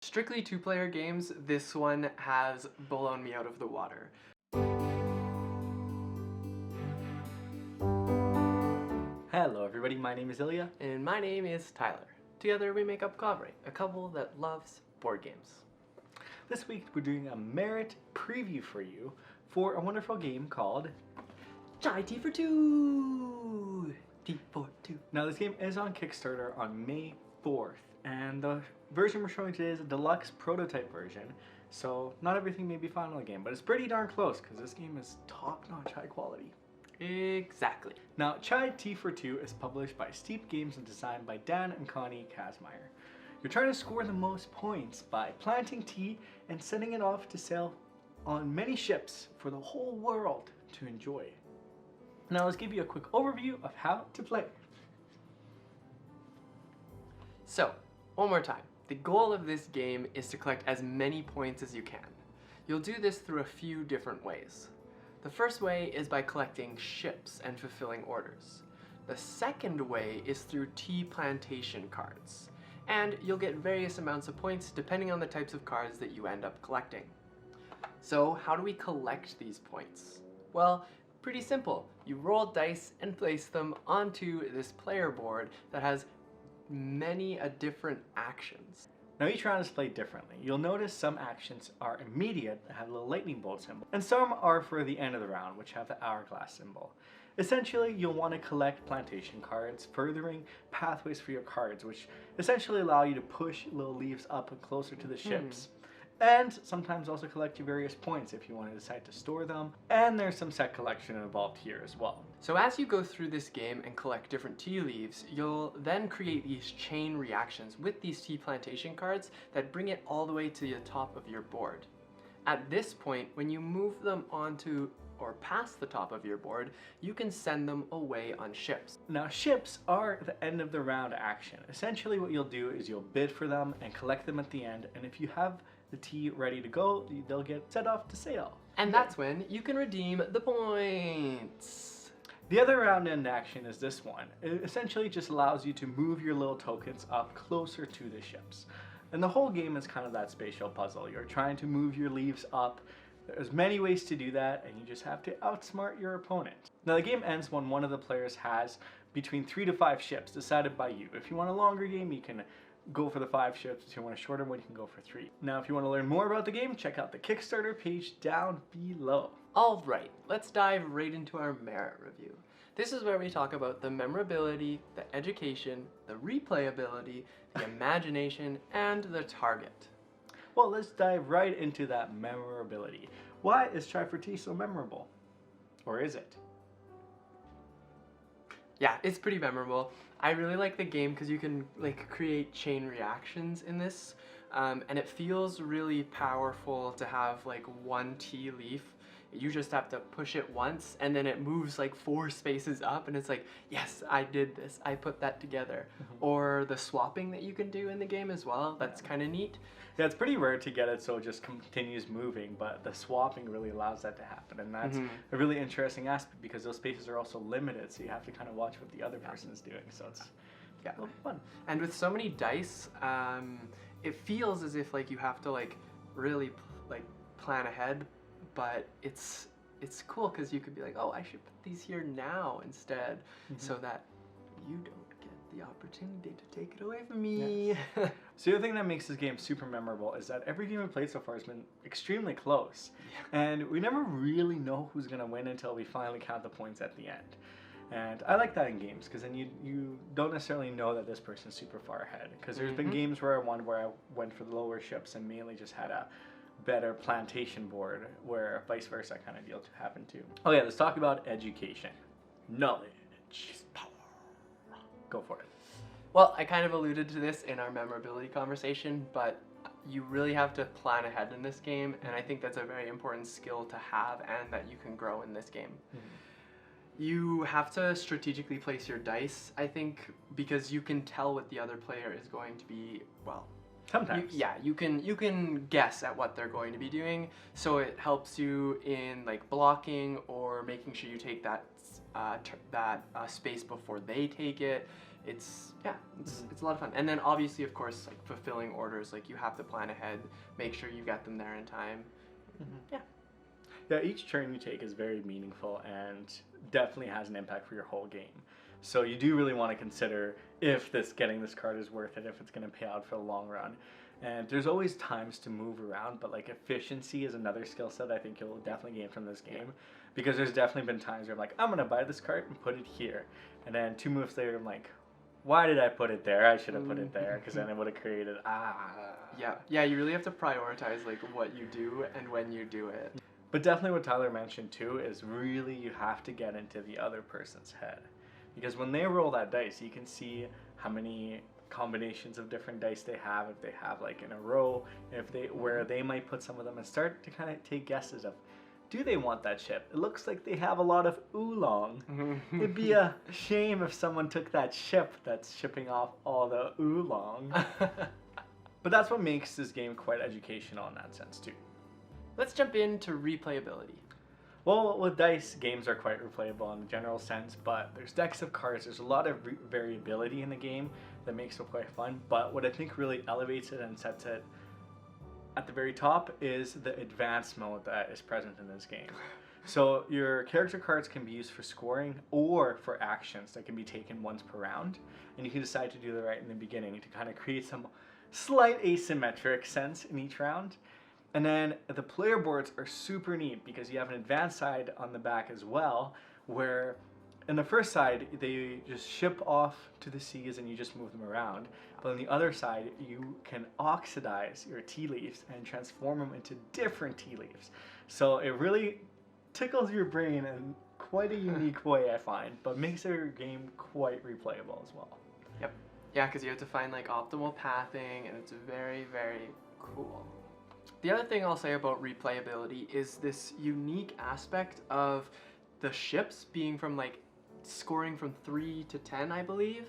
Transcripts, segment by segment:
Strictly two-player games, this one has blown me out of the water. Hello everybody, my name is Ilya. And my name is Tyler. Together we make up Kovray, a couple that loves board games. This week we're doing a merit preview for you for a wonderful game called Chai Tea for Two! Tea for Two. Now this game is on Kickstarter on May 4th, and the version we're showing today is a deluxe prototype version, so not everything may be final in the game, but it's pretty darn close because this game is top-notch high quality. Exactly. Now, Chai Tea for Two is published by Steep Games and designed by Dan and Connie Kazmaier. You're trying to score the most points by planting tea and sending it off to sail on many ships for the whole world to enjoy. Now let's give you a quick overview of how to play. So, one more time. The goal of this game is to collect as many points as you can. You'll do this through a few different ways. The first way is by collecting ships and fulfilling orders. The second way is through tea plantation cards, and you'll get various amounts of points depending on the types of cards that you end up collecting. So how do we collect these points? Well, pretty simple. You roll dice and place them onto this player board that has many different actions. Now each round is played differently. You'll notice some actions are immediate that have a little lightning bolt symbol, and some are for the end of the round, which have the hourglass symbol. Essentially, you'll want to collect plantation cards, furthering pathways for your cards, which essentially allow you to push little leaves up and closer to the ships. And sometimes also collect your various points if you want to decide to store them. And there's some set collection involved here as well. So as you go through this game and collect different tea leaves, you'll then create these chain reactions with these tea plantation cards that bring it all the way to the top of your board. At this point, when you move them onto or past the top of your board, you can send them away on ships. Now ships are the end of the round action. Essentially what you'll do is you'll bid for them and collect them at the end, and if you have the tea ready to go, they'll get set off to sail. And that's when you can redeem the points. The other round end action is this one. It essentially just allows you to move your little tokens up closer to the ships. And the whole game is kind of that spatial puzzle. You're trying to move your leaves up. There's many ways to do that, and you just have to outsmart your opponent. Now the game ends when one of the players has between 3 to 5 ships decided by you. If you want a longer game, you can go for the 5 ships. If you want a shorter one, you can go for 3. Now if you want to learn more about the game, check out the Kickstarter page down below. Alright, let's dive right into our merit review. This is where we talk about the memorability, the education, the replayability, the imagination, and the target. Well, let's dive right into that memorability. Why is Chai for Tea so memorable? Or is it? Yeah, it's pretty memorable. I really like the game because you can create chain reactions in this, and it feels really powerful to have one tea leaf. You just have to push it once and then it moves 4 spaces up, and it's like, yes, I did this, I put that together. Or the swapping that you can do in the game as well, that's kind of neat. Yeah, it's pretty rare to get it so it just continues moving, but the swapping really allows that to happen, and that's a really interesting aspect because those spaces are also limited, so you have to kind of watch what the other person is doing, so it's a little fun. And with so many dice, it feels as if you have to really plan ahead, but it's cool because you could be like, oh, I should put these here now instead, so that you don't get the opportunity to take it away from me. Yes. So the other thing that makes this game super memorable is that every game we've played so far has been extremely close. And we never really know who's going to win until we finally count the points at the end. And I like that in games because then you don't necessarily know that this person's super far ahead. Because there's been games where I went for the lower ships and mainly just had a better plantation board, where vice versa kind of deal happened too. Oh yeah, let's talk about education. Knowledge is power. Go for it. Well, I kind of alluded to this in our memorability conversation, but you really have to plan ahead in this game, and I think that's a very important skill to have and that you can grow in this game. You have to strategically place your dice, I think, because you can tell what the other player is going to be, well, sometimes. You can guess at what they're going to be doing, so it helps you in blocking or making sure you take that space before they take it. it's a lot of fun. And then obviously, of course, like fulfilling orders, like you have to plan ahead, make sure you get them there in time. Yeah, each turn you take is very meaningful and definitely has an impact for your whole game. So you do really want to consider if getting this card is worth it, if it's going to pay out for the long run. And there's always times to move around, but like efficiency is another skill set I think you'll definitely gain from this game. Because there's definitely been times where I'm like, I'm going to buy this card and put it here. And then 2 moves later, I'm like, why did I put it there? I should have put it there, because then it would have created, Yeah, you really have to prioritize like what you do and when you do it. But definitely what Tyler mentioned too is really you have to get into the other person's head. Because when they roll that dice, you can see how many combinations of different dice they have, if they have like in a row, where they might put some of them, and start to kind of take guesses of, do they want that ship? It looks like they have a lot of oolong. It'd be a shame if someone took that ship that's shipping off all the oolong. But that's what makes this game quite educational in that sense too. Let's jump into replayability. Well, with dice, games are quite replayable in a general sense, but there's decks of cards. There's a lot of variability in the game that makes it quite fun. But what I think really elevates it and sets it at the very top is the advanced mode that is present in this game. So your character cards can be used for scoring or for actions that can be taken once per round. And you can decide to do that right in the beginning to kind of create some slight asymmetric sense in each round. And then the player boards are super neat because you have an advanced side on the back as well, where in the first side they just ship off to the seas and you just move them around. But on the other side you can oxidize your tea leaves and transform them into different tea leaves. So it really tickles your brain in quite a unique way, I find, but makes your game quite replayable as well. Yep. Yeah, because you have to find like optimal pathing, and it's very, very cool. The other thing I'll say about replayability is this unique aspect of the ships being from like scoring from 3 to 10, I believe.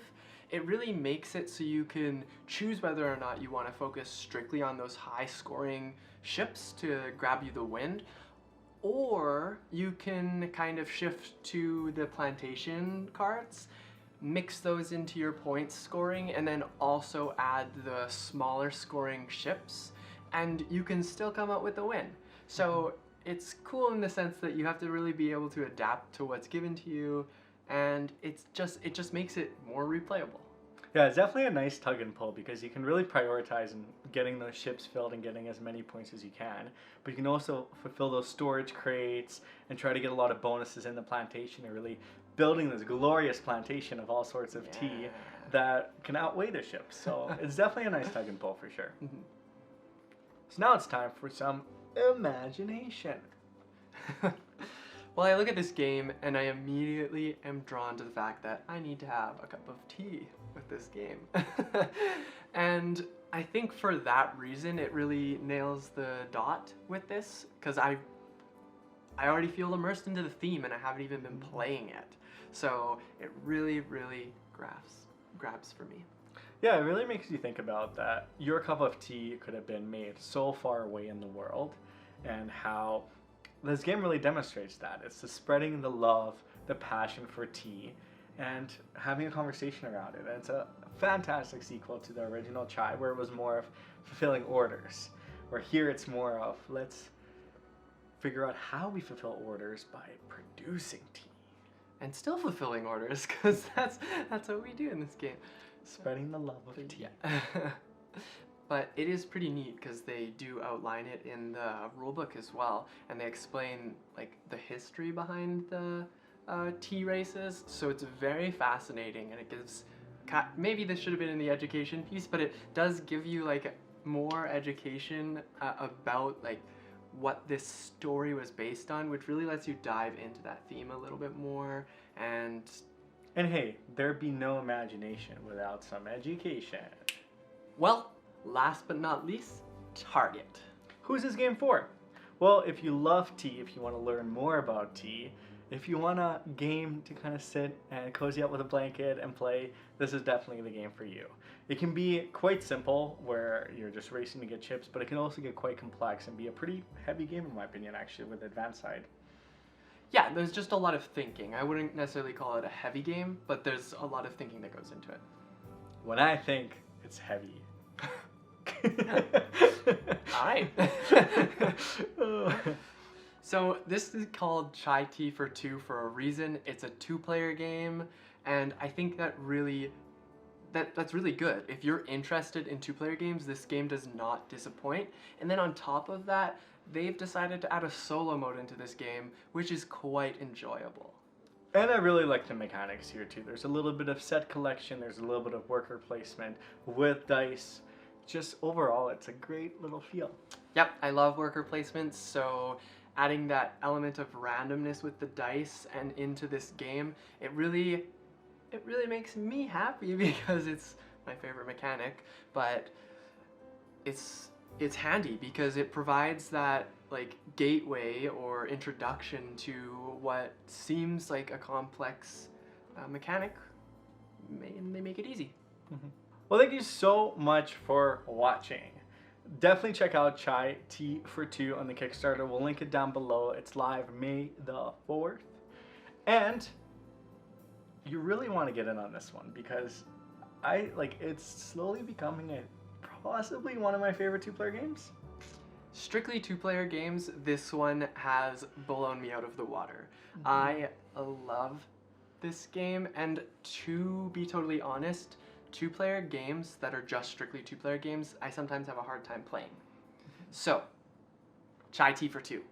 It really makes it so you can choose whether or not you want to focus strictly on those high scoring ships to grab you the win, or you can kind of shift to the plantation cards, mix those into your points scoring, and then also add the smaller scoring ships, and you can still come out with a win. So it's cool in the sense that you have to really be able to adapt to what's given to you, and it just makes it more replayable. Yeah, it's definitely a nice tug and pull because you can really prioritize in getting those ships filled and getting as many points as you can. But you can also fulfill those storage crates and try to get a lot of bonuses in the plantation and really building this glorious plantation of all sorts of tea that can outweigh the ships. So it's definitely a nice tug and pull for sure. So now it's time for some imagination. Well, I look at this game and I immediately am drawn to the fact that I need to have a cup of tea with this game. And I think for that reason it really nails the dot with this, because I already feel immersed into the theme and I haven't even been playing it. So it really, really grabs for me. Yeah, it really makes you think about that your cup of tea could have been made so far away in the world, and how this game really demonstrates that. It's the spreading the love, the passion for tea, and having a conversation around it. And it's a fantastic sequel to the original Chai, where it was more of fulfilling orders. Where here it's more of, let's figure out how we fulfill orders by producing tea. And still fulfilling orders, because that's what we do in this game. Spreading the love of tea. Yeah. But it is pretty neat because they do outline it in the rulebook as well, and they explain like the history behind the tea races. So it's very fascinating, and it gives, maybe this should have been in the education piece, but it does give you like more education about like what this story was based on, which really lets you dive into that theme a little bit more. And hey, there'd be no imagination without some education. Well, last but not least, Target. Who's this game for? Well, if you love tea, if you want to learn more about tea, if you want a game to kind of sit and cozy up with a blanket and play, this is definitely the game for you. It can be quite simple, where you're just racing to get chips, but it can also get quite complex and be a pretty heavy game in my opinion, actually, with the advanced side. Yeah, there's just a lot of thinking. I wouldn't necessarily call it a heavy game, but there's a lot of thinking that goes into it. When I think it's heavy. All right. So this is called Chai Tea for Two for a reason. It's a 2-player game, and I think that's really good. If you're interested in 2-player games, this game does not disappoint. And then on top of that, they've decided to add a solo mode into this game, which is quite enjoyable. And I really like the mechanics here too. There's a little bit of set collection, there's a little bit of worker placement with dice. Just overall, it's a great little feel. Yep, I love worker placements, so adding that element of randomness with the dice and into this game, it really makes me happy because it's my favorite mechanic, but it's handy because it provides that like gateway or introduction to what seems like a complex mechanic, and they make it easy. Mm-hmm. Well, thank you so much for watching. Definitely check out Chai Tea for Two on the Kickstarter. We'll link it down below. It's live May the 4th. And you really want to get in on this one because it's slowly becoming possibly one of my favorite 2-player games. Strictly 2-player games, this one has blown me out of the water. Mm-hmm. I love this game, and to be totally honest, 2-player games that are just strictly 2-player games, I sometimes have a hard time playing. So, Chai Tea for Two.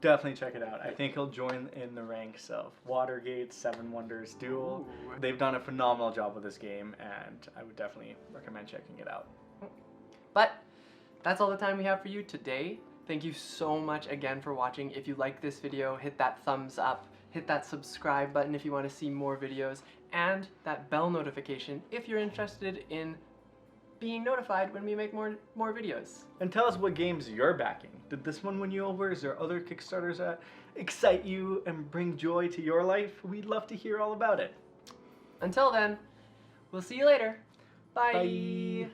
Definitely check it out. I think he'll join in the ranks of Watergate, Seven Wonders Duel. Ooh. They've done a phenomenal job with this game, and I would definitely recommend checking it out. But that's all the time we have for you today. Thank you so much again for watching. If you like this video, hit that thumbs up, hit that subscribe button if you want to see more videos, and that bell notification if you're interested in being notified when we make more videos. And tell us what games you're backing. Did this one win you over? Is there other Kickstarters that excite you and bring joy to your life? We'd love to hear all about it. Until then, we'll see you later. Bye. Bye.